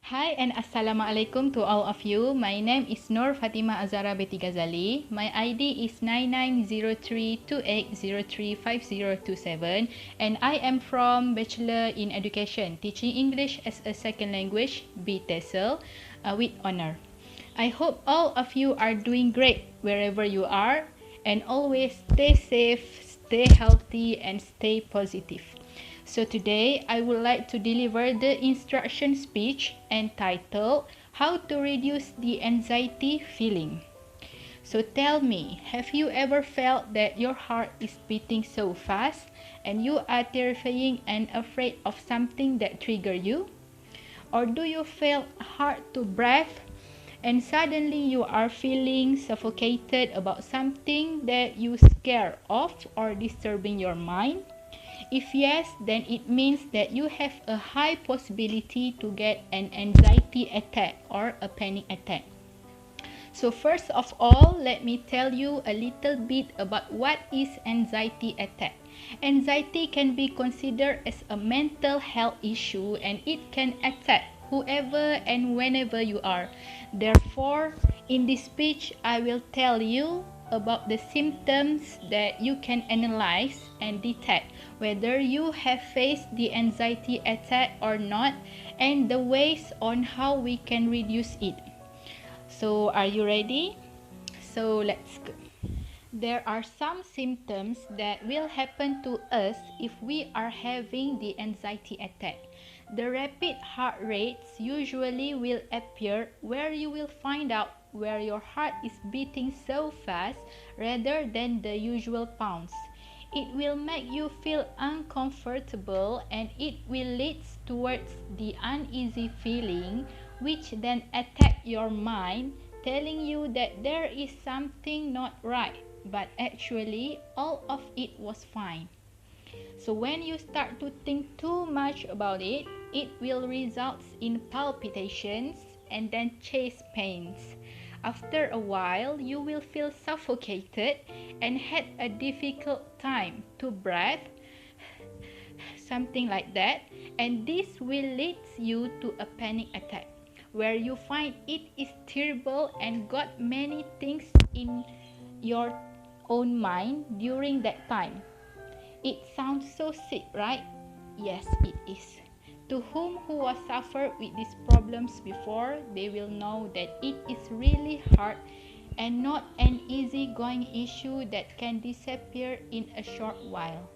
Hi and Assalamualaikum to all of you. My name is Nur Fatima Azara Beti Ghazali. My ID is 990328035027 and I am from Bachelor in Education, Teaching English as a Second Language, B TESOL, with honor. I hope all of you are doing great wherever you are and always stay safe, stay healthy and stay positive. So today I would like to deliver the instruction speech entitled How to Reduce the Anxiety Feeling. So tell me, have you ever felt that your heart is beating so fast and you are terrifying and afraid of something that triggers you? Or do you feel hard to breathe and suddenly you are feeling suffocated about something that you scared of or disturbing your mind? If yes, then it means that you have a high possibility to get an anxiety attack or a panic attack. So first of all, let me tell you a little bit about what is anxiety attack. Anxiety can be considered as a mental health issue and it can attack whoever and whenever you are. Therefore, in this speech, I will tell you about the symptoms that you can analyze and detect whether you have faced the anxiety attack or not and the ways on how we can reduce it. So are you ready? So let's go. There are some symptoms that will happen to us if we are having the anxiety attack. The rapid heart rates usually will appear where you will find out where your heart is beating so fast rather than the usual pounds. It will make you feel uncomfortable and it will lead towards the uneasy feeling which then attack your mind, telling you that there is something not right, but actually all of it was fine. So when you start to think too much about it, it will result in palpitations and then chest pains. After a while, you will feel suffocated and had a difficult time to breathe, something like that, and this will lead you to a panic attack where you find it is terrible and got many things in your own mind during that time. It sounds so sick, right? Yes, it is. To whom who has suffered with these problems before, they will know that it is really hard and not an easy-going issue that can disappear in a short while.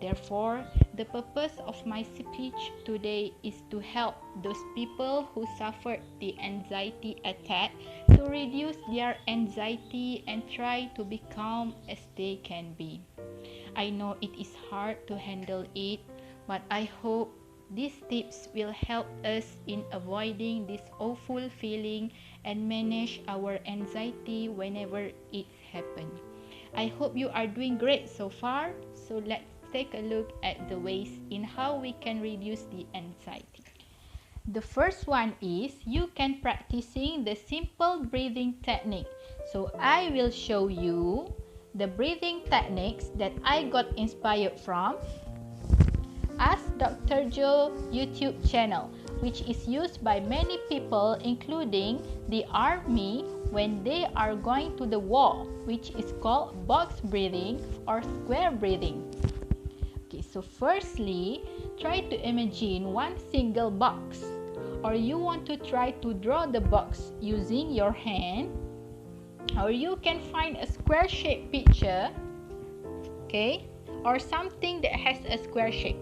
Therefore, the purpose of my speech today is to help those people who suffered the anxiety attack to reduce their anxiety and try to be calm as they can be. I know it is hard to handle it, but I hope these tips will help us in avoiding this awful feeling and manage our anxiety whenever it happens. I hope you are doing great so far, so let's take a look at the ways in how we can reduce the anxiety. The first one is you can practicing the simple breathing technique. So I will show you the breathing techniques that I got inspired from Ask Dr. Joe YouTube channel, which is used by many people including the army when they are going to the war, which is called box breathing or square breathing. Okay, so firstly, try to imagine one single box, or you want to try to draw the box using your hand, or you can find a square shaped picture, okay, or something that has a square shape.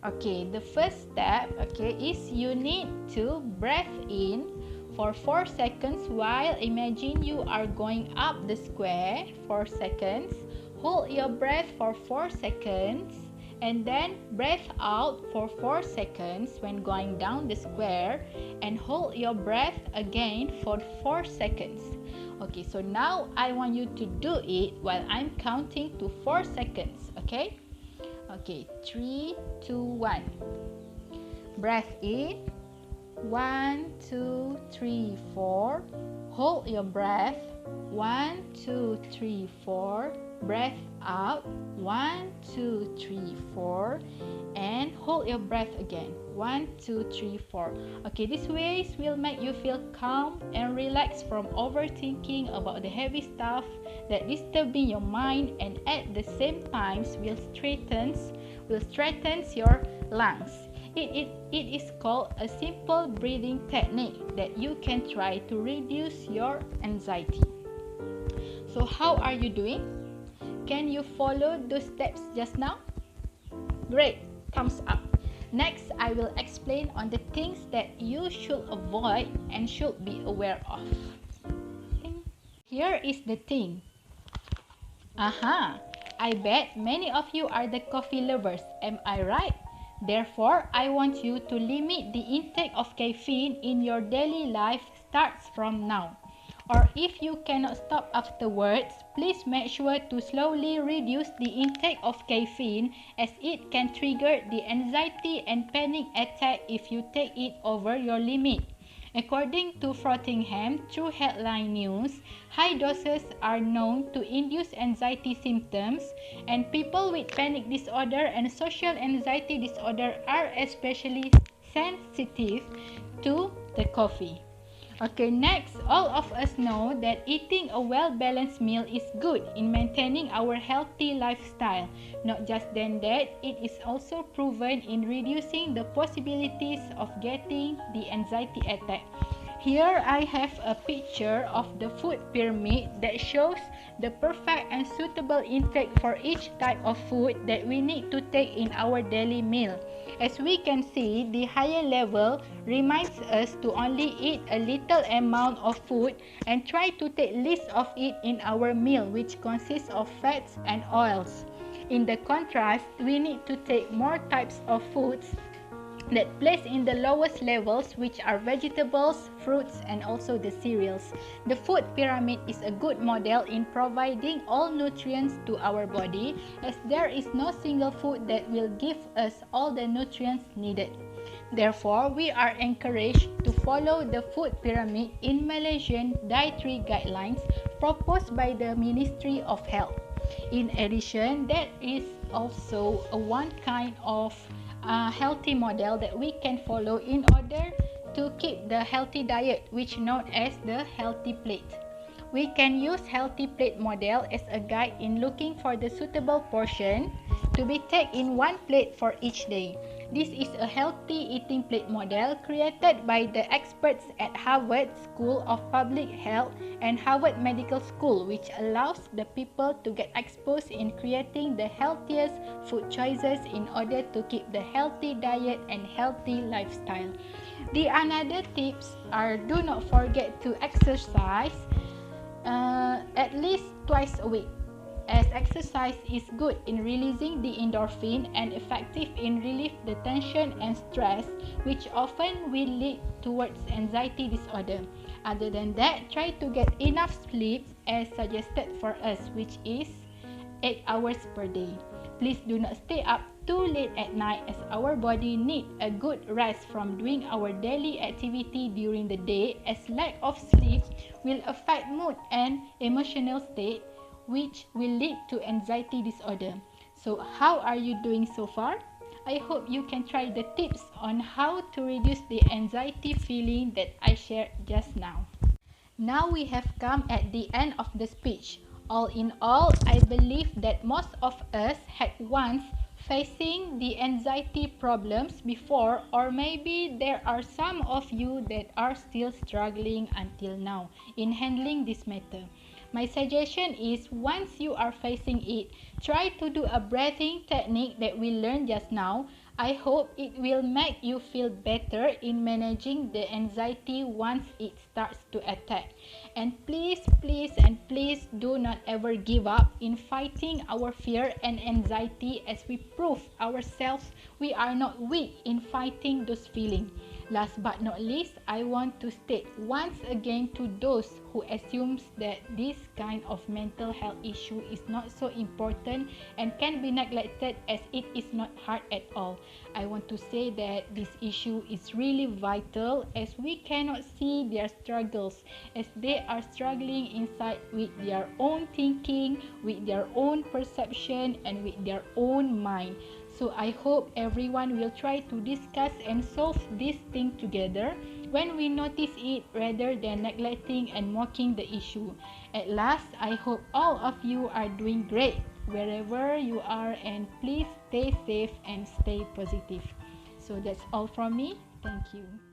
Okay, the first step, okay, is you need to breathe in for 4 seconds while imagine you are going up the square 4 seconds. Hold your breath for 4 seconds and then breathe out for 4 seconds when going down the square and hold your breath again for 4 seconds. Okay, so now I want you to do it while I'm counting to 4 seconds, okay? Okay, 3, 2, 1. Breath in. 1, 2, 3, 4. Hold your breath. 1, 2, 3, 4. breath out, 1, 2, 3, 4, and hold your breath again, 1, 2, 3, 4. Okay, these ways will make you feel calm and relaxed from overthinking about the heavy stuff that disturbing your mind, and at the same time will strengthens your lungs. It is called a simple breathing technique that you can try to reduce your anxiety. So how are you doing? Can you follow those steps just now? Great, thumbs up. Next, I will explain on the things that you should avoid and should be aware of. Here is the thing. I bet many of you are the coffee lovers, am I right? Therefore, I want you to limit the intake of caffeine in your daily life starts from now. Or if you cannot stop afterwards, please make sure to slowly reduce the intake of caffeine, as it can trigger the anxiety and panic attack if you take it over your limit. According to Frothingham, through headline news, high doses are known to induce anxiety symptoms, and people with panic disorder and social anxiety disorder are especially sensitive to the coffee. Okay, next, all of us know that eating a well-balanced meal is good in maintaining our healthy lifestyle. Not just then that, it is also proven in reducing the possibilities of getting the anxiety attack. Here I have a picture of the food pyramid that shows the perfect and suitable intake for each type of food that we need to take in our daily meal. As we can see, the higher level reminds us to only eat a little amount of food and try to take least of it in our meal, which consists of fats and oils. In the contrast, we need to take more types of foods that place in the lowest levels, which are vegetables, fruits, and also the cereals. The food pyramid is a good model in providing all nutrients to our body, as there is no single food that will give us all the nutrients needed. Therefore, we are encouraged to follow the food pyramid in Malaysian dietary guidelines proposed by the Ministry of Health. In addition, that is also one kind of healthy model that we can follow in order to keep the healthy diet, which known as the healthy plate. We can use healthy plate model as a guide in looking for the suitable portion to be taken in one plate for each day. This is a healthy eating plate model created by the experts at Harvard School of Public Health and Harvard Medical School, which allows the people to get exposed in creating the healthiest food choices in order to keep the healthy diet and healthy lifestyle. The another tips are, do not forget to exercise at least twice a week, as exercise is good in releasing the endorphin and effective in relieve the tension and stress, which often will lead towards anxiety disorder. Other than that, try to get enough sleep as suggested for us, which is 8 hours per day. Please do not stay up too late at night, as our body needs a good rest from doing our daily activity during the day, as lack of sleep will affect mood and emotional state, which will lead to anxiety disorder. So how are you doing so far? I hope you can try the tips on how to reduce the anxiety feeling that I shared just now. Now we have come at the end of the speech. All in all, I believe that most of us had once facing the anxiety problems before, or maybe there are some of you that are still struggling until now in handling this matter. My suggestion is, once you are facing it, try to do a breathing technique that we learned just now. I hope it will make you feel better in managing the anxiety once it starts to attack. And please do not ever give up in fighting our fear and anxiety, as we prove ourselves we are not weak in fighting those feelings. Last but not least, I want to state once again to those who assumes that this kind of mental health issue is not so important and can be neglected as it is not hard at all. I want to say that this issue is really vital as we cannot see their struggles as they are struggling inside with their own thinking, with their own perception and with their own mind. So I hope everyone will try to discuss and solve this thing together when we notice it rather than neglecting and mocking the issue. At last, I hope all of you are doing great wherever you are and please stay safe and stay positive. So that's all from me. Thank you.